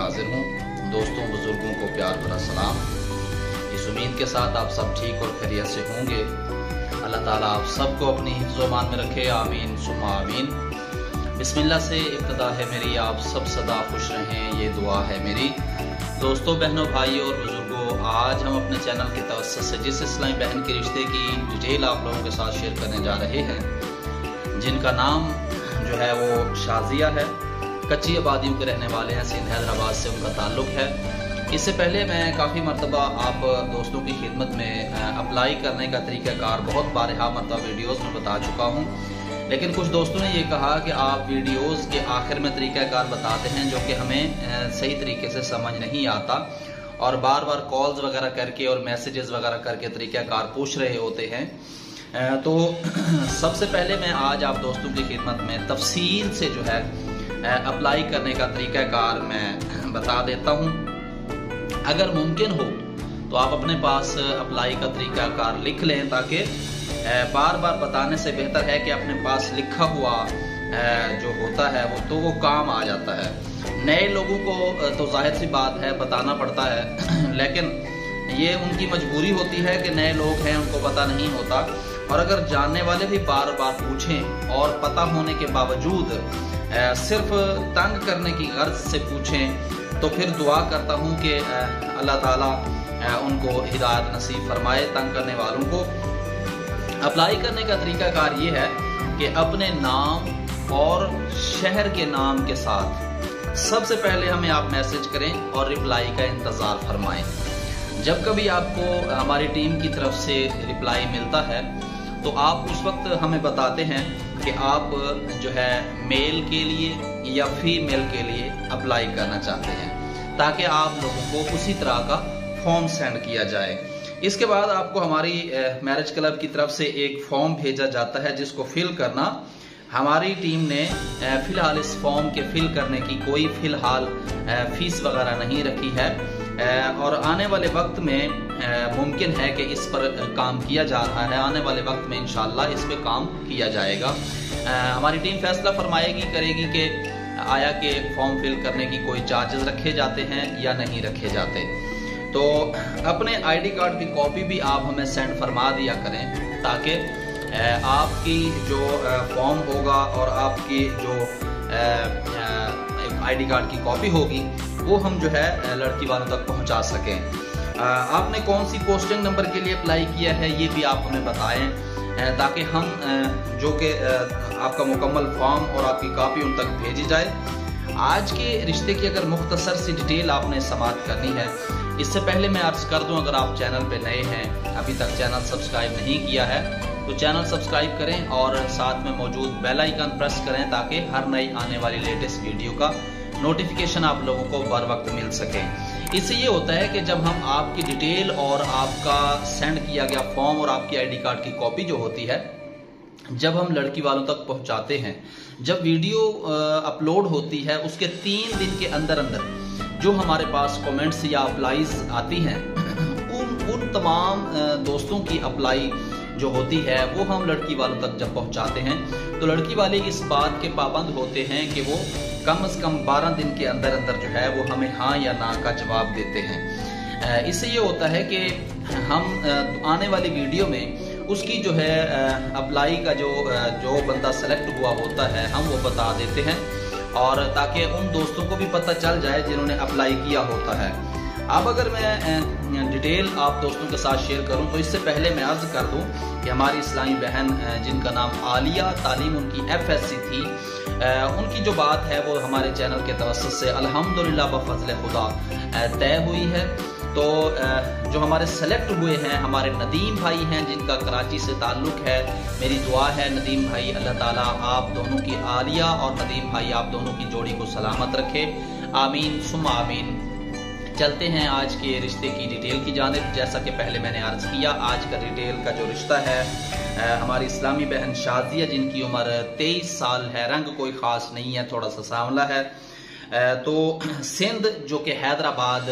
हाजिर हूँ। दोस्तों बुजुर्गों को प्यार भरा सलाम। इस उम्मीद के साथ आप सब ठीक और खैरियत से होंगे। अल्लाह ताला आप सबको अपनी हिफ्ज़-ओ-मान में रखे, आमीन सुम्मा आमीन। बिस्मिल्लाह से इब्तिदा है मेरी, आप सब सदा खुश रहें, ये दुआ है मेरी। दोस्तों, बहनों, भाइयों और बुजुर्गों, आज हम अपने चैनल की तवज्जो से जिस इस्लामी बहन के रिश्ते की डिटेल आप लोगों के साथ शेयर करने जा रहे हैं, जिनका नाम जो है वो शाजिया है, कच्ची आबादियों के रहने वाले हैं, सिंध हैदराबाद से उनका ताल्लुक है। इससे पहले मैं काफ़ी मरतबा आप दोस्तों की खिदमत में अप्लाई करने का तरीक़ाकार बहुत बारहा मरतबा वीडियोज़ में बता चुका हूँ, लेकिन कुछ दोस्तों ने ये कहा कि आप वीडियोज़ के आखिर में तरीक़ाकार बताते हैं जो कि हमें सही तरीके से समझ नहीं आता, और बार बार कॉल्स वगैरह करके और मैसेजेस वगैरह करके तरीक़ाकार पूछ रहे होते हैं। तो सबसे पहले मैं आज आप दोस्तों की खिदमत में तफसील से जो है अप्लाई करने का तरीक़ाकार मैं बता देता हूँ। अगर मुमकिन हो तो आप अपने पास अप्लाई का तरीक़ाकार लिख लें, ताकि बार बार बताने से बेहतर है कि अपने पास लिखा हुआ जो होता है वो काम आ जाता है। नए लोगों को तो जाहिर सी बात है बताना पड़ता है, लेकिन ये उनकी मजबूरी होती है कि नए लोग हैं, उनको पता नहीं होता। और अगर जानने वाले भी बार बार पूछें और पता होने के बावजूद सिर्फ तंग करने की गर्ज से पूछें, तो फिर दुआ करता हूँ कि अल्लाह ताला उनको हिदायत नसीब फरमाए। तंग करने वालों को अप्लाई करने का तरीक़ाकार ये है कि अपने नाम और शहर के नाम के साथ सबसे पहले हमें आप मैसेज करें और रिप्लाई का इंतज़ार फरमाएं। जब कभी आपको हमारी टीम की तरफ से रिप्लाई मिलता है तो आप उस वक्त हमें बताते हैं कि आप जो है मेल के लिए या फीमेल के लिए अप्लाई करना चाहते हैं, ताकि आप लोगों को उसी तरह का फॉर्म सेंड किया जाए। इसके बाद आपको हमारी मैरिज क्लब की तरफ से एक फॉर्म भेजा जाता है, जिसको फिल करना हमारी टीम ने फ़िलहाल इस फॉर्म के फिल करने की कोई फ़िलहाल फ़ीस वगैरह नहीं रखी है, और आने वाले वक्त में मुमकिन है कि इस पर काम किया जा रहा है। आने वाले वक्त में इंशाल्लाह इस पे काम किया जाएगा। हमारी टीम फैसला करेगी कि आया कि फॉर्म फिल करने की कोई चार्जेस रखे जाते हैं या नहीं रखे जाते। तो अपने आईडी कार्ड की कॉपी भी आप हमें सेंड फरमा दिया करें, ताकि आपकी जो फॉर्म होगा और आपकी जो आईडी कार्ड की कॉपी होगी वो हम जो है लड़की वालों तक पहुंचा सकें। आपने कौन सी पोस्टिंग नंबर के लिए अप्लाई किया है ये भी आप हमें बताएं, ताकि हम जो कि आपका मुकम्मल फॉर्म और आपकी कॉपी उन तक भेजी जाए। आज के रिश्ते की अगर मुख्तसर सी डिटेल आपने समाअत करनी है, इससे पहले मैं अर्ज़ कर दूं, अगर आप चैनल पे नए हैं, अभी तक चैनल सब्सक्राइब नहीं किया है, तो चैनल सब्सक्राइब करें और साथ में मौजूद बेल आइकन प्रेस करें, ताकि हर नई आने वाली लेटेस्ट वीडियो का नोटिफिकेशन आप लोगों को बर वक्त मिल सके। इससे ये होता है कि जब हम आपकी डिटेल और आपका सेंड किया गया फॉर्म और आपकी आईडी कार्ड की कॉपी जो होती है, जब हम लड़की वालों तक पहुंचाते हैं, जब वीडियो अपलोड होती है, उसके 3 दिन के अंदर अंदर जो हमारे पास कमेंट्स या अप्लाईज आती हैं, उन तमाम दोस्तों की अप्लाई जो होती है वो हम लड़की वालों तक जब पहुंचाते हैं, तो लड़की वाले इस बात के पाबंद होते हैं कि वो कम से कम 12 दिन के अंदर अंदर जो है वो हमें हाँ या ना का जवाब देते हैं। इससे ये होता है कि हम आने वाली वीडियो में उसकी जो है अप्लाई का जो बंदा सेलेक्ट हुआ होता है हम वो बता देते हैं, और ताकि उन दोस्तों को भी पता चल जाए जिन्होंने अप्लाई किया होता है। अब अगर मैं डिटेल आप दोस्तों के साथ शेयर करूं, तो इससे पहले मैं अर्ज़ कर दूं कि हमारी इस्लामी बहन जिनका नाम आलिया, तालीम उनकी FSC थी, उनकी जो बात है वो हमारे चैनल के तवस्सुत से अल्हम्दुलिल्लाह बफ़ज़्ल खुदा तय हुई है। तो जो हमारे सेलेक्ट हुए हैं हमारे नदीम भाई हैं, जिनका कराची से ताल्लुक़ है। मेरी दुआ है नदीम भाई, अल्लाह ताला आप दोनों की, आलिया और नदीम भाई, आप दोनों की जोड़ी को सलामत रखे, आमीन सुम्मा आमीन। चलते हैं आज के रिश्ते की डिटेल की जानिब। जैसा कि पहले मैंने अर्ज़ किया, आज का डिटेल का जो रिश्ता है हमारी इस्लामी बहन शाजिया, जिनकी उम्र 23 साल है, रंग कोई ख़ास नहीं है, थोड़ा सा सांवला है। तो सिंध जो कि हैदराबाद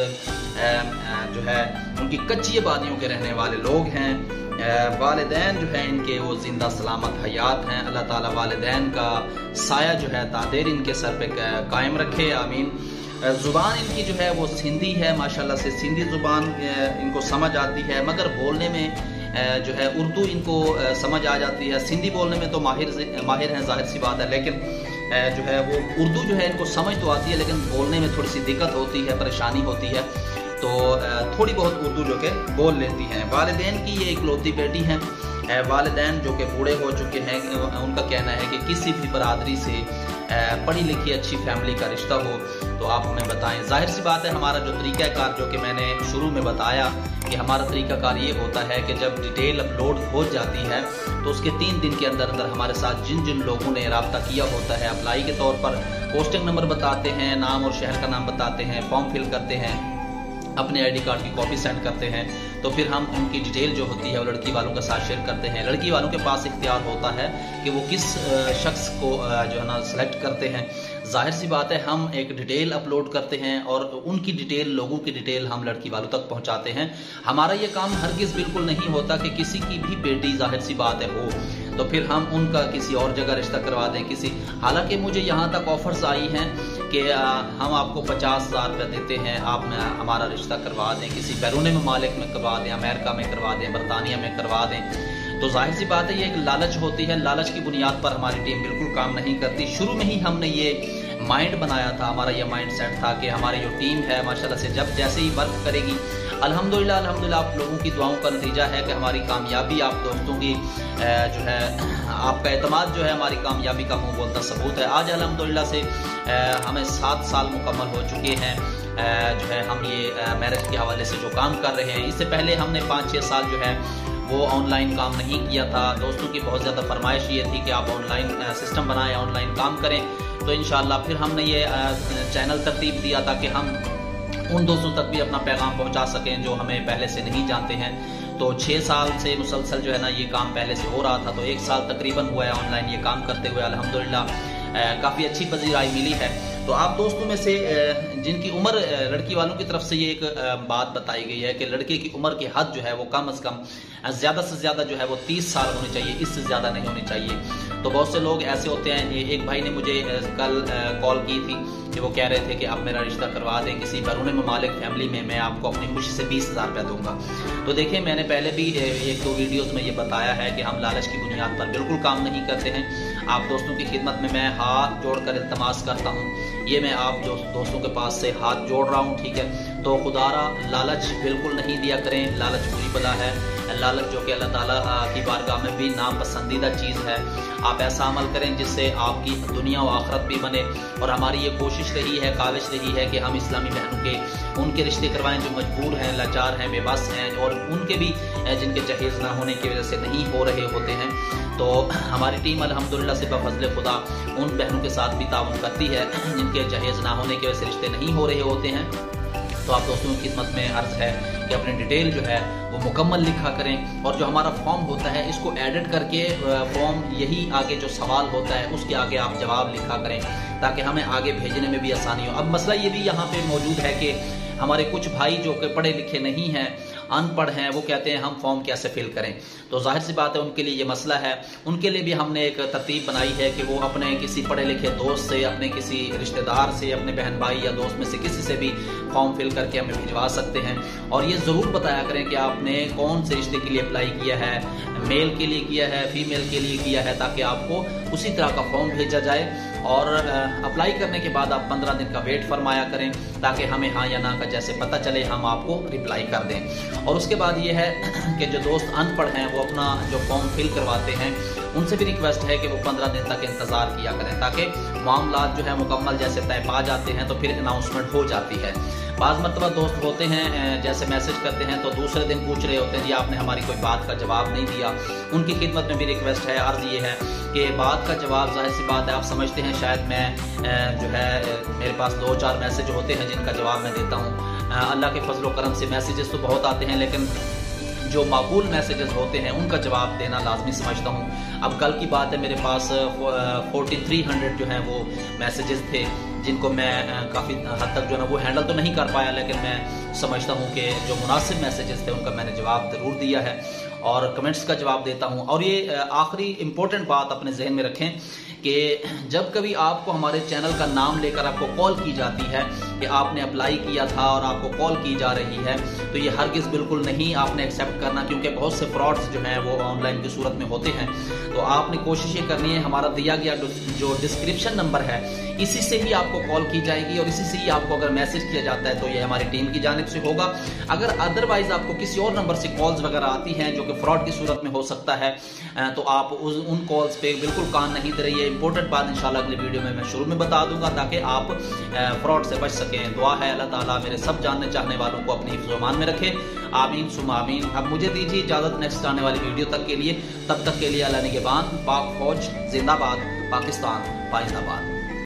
जो है उनकी कच्ची आबादियों के रहने वाले लोग हैं। वालिदैन जो है इनके वो जिंदा सलामत हयात हैं। अल्लाह ताला वालिदैन का साया जो है तादेर इनके सर पे कायम रखे, आमीन। ज़ुबान इनकी जो है वो सिंधी है, माशाल्लाह से सिंधी ज़ुबान इनको समझ आती है, मगर बोलने में जो है उर्दू इनको समझ आ जाती है। सिंधी बोलने में तो माहिर हैं, जाहिर सी बात है, लेकिन जो है वो उर्दू जो है इनको समझ तो आती है, लेकिन बोलने में थोड़ी सी दिक्कत होती है, परेशानी होती है। तो थोड़ी बहुत उर्दू जो कि बोल लेती हैं। वालिदैन की ये इकलौती बेटी हैं। वालिदैन जो कि बूढ़े हो चुके हैं, उनका कहना है कि किसी भी बरादरी से पढ़ी लिखी अच्छी फैमिली का रिश्ता हो तो आप हमें बताएं। जाहिर सी बात है, हमारा जो तरीक़ाकार जो कि मैंने शुरू में बताया कि हमारा तरीक़ाकार ये होता है कि जब डिटेल अपलोड हो जाती है तो उसके 3 दिन के अंदर अंदर हमारे साथ जिन जिन लोगों ने रब्ता किया होता है, अप्लाई के तौर पर पोस्टिंग नंबर बताते हैं, नाम और शहर का नाम बताते हैं, फॉर्म फिल करते हैं, अपने आईडी कार्ड की कॉपी सेंड करते हैं, तो फिर हम उनकी डिटेल जो होती है वो लड़की वालों के साथ शेयर करते हैं। लड़की वालों के पास इख्तियार होता है कि वो किस शख्स को जो है ना सेलेक्ट करते हैं। जाहिर सी बात है, हम एक डिटेल अपलोड करते हैं और उनकी डिटेल, लोगों की डिटेल हम लड़की वालों तक पहुंचाते हैं। हमारा ये काम हरगिज़ बिल्कुल नहीं होता कि किसी की भी बेटी जाहिर सी बात है हो तो फिर हम उनका किसी और जगह रिश्ता करवा दें हालांकि मुझे यहाँ तक ऑफर्स आई हैं कि हम आपको 50,000 रुपये देते हैं, आप हमारा रिश्ता करवा दें, किसी बैरून ममालिक में करवा दें, अमेरिका में करवा दें, बरतानिया में करवा दें। तो जाहिर सी बात है, ये एक लालच होती है। लालच की बुनियाद पर हमारी टीम बिल्कुल काम नहीं करती। शुरू में ही हमने ये माइंड बनाया था, हमारा ये माइंड सेट था कि हमारी जो टीम है माशाल्लाह से जब जैसे ही वर्क करेगी, अल्हम्दुलिल्लाह आप लोगों की दुआओं का नतीजा है कि हमारी कामयाबी, आप दोस्तों की जो है आपका एतमाद जो है हमारी कामयाबी का मुंह बोलता सबूत है। आज अल्हम्दुलिल्लाह से हमें 7 साल मुकम्मल हो चुके हैं। जो है हम ये मैरिज के हवाले से जो काम कर रहे हैं, इससे पहले हमने 5-6 साल जो है वो ऑनलाइन काम नहीं किया था। दोस्तों की बहुत ज़्यादा फरमाइश ये थी कि आप ऑनलाइन सिस्टम बनाएं, ऑनलाइन काम करें। तो इंशाअल्लाह फिर हमने ये चैनल तरतीब दिया ताकि हम उन दोस्तों तक भी अपना पैगाम पहुंचा सकें जो हमें पहले से नहीं जानते हैं। तो 6 साल से मुसलसल जो है ना ये काम पहले से हो रहा था, तो 1 साल तकरीबन हुआ है ऑनलाइन ये काम करते हुए। अल्हम्दुलिल्लाह काफ़ी अच्छी पजीराई मिली है। तो आप दोस्तों में से जिनकी उम्र, लड़की वालों की तरफ से ये एक बात बताई गई है कि लड़के की उम्र की हद जो है वो कम से कम ज़्यादा से ज़्यादा जो है वो 30 साल होनी चाहिए, इससे ज़्यादा नहीं होनी चाहिए। तो बहुत से लोग ऐसे होते हैं, एक भाई ने मुझे कल कॉल की थी कि वो कह रहे थे कि आप मेरा रिश्ता करवा दें किसी बैरून ममालिक फैमिली में, मैं आपको अपनी खुशी से 20,000 रुपया दूंगा। तो देखिए, मैंने पहले भी 1-2 वीडियोज़ में ये बताया है कि हम लालच की बुनियाद पर बिल्कुल काम नहीं करते हैं। आप दोस्तों की खिदमत में मैं हाथ जोड़कर इल्तमास करता हूँ, ये मैं आप जो दोस्तों के पास से हाथ जोड़ रहा हूँ, ठीक है। तो खुदारा लालच बिल्कुल नहीं दिया करें, लालच बुरी बला है। लालच जो कि अल्लाह ताला की बारगाह में भी नापसंदीदा चीज़ है। आप ऐसा अमल करें जिससे आपकी दुनिया व आखिरत भी बने। और हमारी ये कोशिश रही है, काविश रही है कि हम इस्लामी बहनों के उनके रिश्ते करवाएं जो मजबूर हैं, लाचार हैं, बेबस हैं, और उनके भी जिनके जहेज़ ना होने की वजह से नहीं हो रहे होते हैं। तो हमारी टीम अल्हम्दुलिल्लाह से बफज़ल खुदा उन बहनों के साथ भी ताउन करती है जिनके जहेज़ ना होने की वजह से रिश्ते नहीं हो रहे होते हैं। तो आप दोस्तों की खिदमत में अर्ज़ है कि अपनी डिटेल जो है वो मुकम्मल लिखा करें, और जो हमारा फॉर्म होता है इसको एडिट करके फॉर्म यही आगे जो सवाल होता है उसके आगे आप जवाब लिखा करें ताकि हमें आगे भेजने में भी आसानी हो। अब मसला ये भी यहाँ पे मौजूद है कि हमारे कुछ भाई जो कि पढ़े लिखे नहीं हैं, अनपढ़ हैं, वो कहते हैं हम फॉर्म कैसे फिल करें। तो जाहिर सी बात है उनके लिए ये मसला है। उनके लिए भी हमने एक तरतीब बनाई है कि वो अपने किसी पढ़े लिखे दोस्त से, अपने किसी रिश्तेदार से, अपने बहन भाई या दोस्त में से किसी से भी फॉर्म फिल करके हमें भिजवा सकते हैं। और ये ज़रूर बताया करें कि आपने कौन से रिश्ते के लिए अप्लाई किया है, मेल के लिए किया है, फीमेल के लिए किया है, ताकि आपको उसी तरह का फॉर्म भेजा जाए। और अप्लाई करने के बाद आप 15 दिन का वेट फरमाया करें ताकि हमें हाँ या ना का जैसे पता चले हम आपको रिप्लाई कर दें। और उसके बाद ये है कि जो दोस्त अनपढ़ हैं वो अपना जो फॉर्म फिल करवाते हैं उनसे भी रिक्वेस्ट है कि वो 15 दिन तक इंतज़ार किया करें ताकि मामला जो है मुकम्मल जैसे तय पा जाते हैं तो फिर अनाउंसमेंट हो जाती है। बाज़ मरतबा दोस्त होते हैं जैसे मैसेज करते हैं तो दूसरे दिन पूछ रहे होते हैं जी आपने हमारी कोई बात का जवाब नहीं दिया। उनकी खिदमत में भी रिक्वेस्ट है, अर्ज़ ये है कि बात का जवाब, जाहिर सी बात है आप समझते हैं शायद मैं जो है मेरे पास 2-4 मैसेज होते हैं जिनका जवाब मैं देता हूँ। अल्लाह के फजल व करम से मैसेजेस तो बहुत आते हैं लेकिन जो माकूल मैसेजेस होते हैं उनका जवाब देना लाजमी समझता हूँ। अब कल की बात है, मेरे पास 4300 जो हैं वो मैसेजेस थे जिनको मैं काफ़ी हद तक जो है ना वो हैंडल तो नहीं कर पाया, लेकिन मैं समझता हूँ कि जो मुनासिब मैसेजेस थे उनका मैंने जवाब ज़रूर दिया है और कमेंट्स का जवाब देता हूँ। और ये आखिरी इम्पोर्टेंट बात अपने जहन में रखें कि जब कभी आपको हमारे चैनल का नाम लेकर आपको कॉल की जाती है कि आपने अप्लाई किया था और आपको कॉल की जा रही है, तो ये हरगिज़ बिल्कुल नहीं आपने एक्सेप्ट करना, क्योंकि बहुत से फ्रॉड्स जो हैं वो ऑनलाइन की सूरत में होते हैं। तो आपने कोशिश ये करनी है, हमारा दिया गया जो डिस्क्रिप्शन नंबर है इसी से ही आपको कॉल की जाएगी और इसी से ही आपको अगर मैसेज किया जाता है तो ये हमारी टीम की जानिब से होगा। अगर अदरवाइज आपको किसी और नंबर से कॉल्स वगैरह आती हैं जो कि फ्रॉड की सूरत में हो सकता है, तो आप उन कॉल्स पे बिल्कुल कान नहीं दे रही है। इंपॉर्टेंट बात इंशाल्लाह अगली वीडियो में मैं शुरू में बता दूंगा ताकि आप फ्रॉड से बच सकें। दुआ है अल्लाह ताला मेरे सब जानने चाहने वालों को अपनी हिफ्ज़ व अमान में रखे। आमीन सुम्मा आमीन। अब मुझे दीजिए इजाजत नेक्स्ट आने वाली वीडियो तक के लिए। तब तक के लिए अल्लाह निगहबान। पाक फौज जिंदाबाद, पाकिस्तान पाइंदाबाद।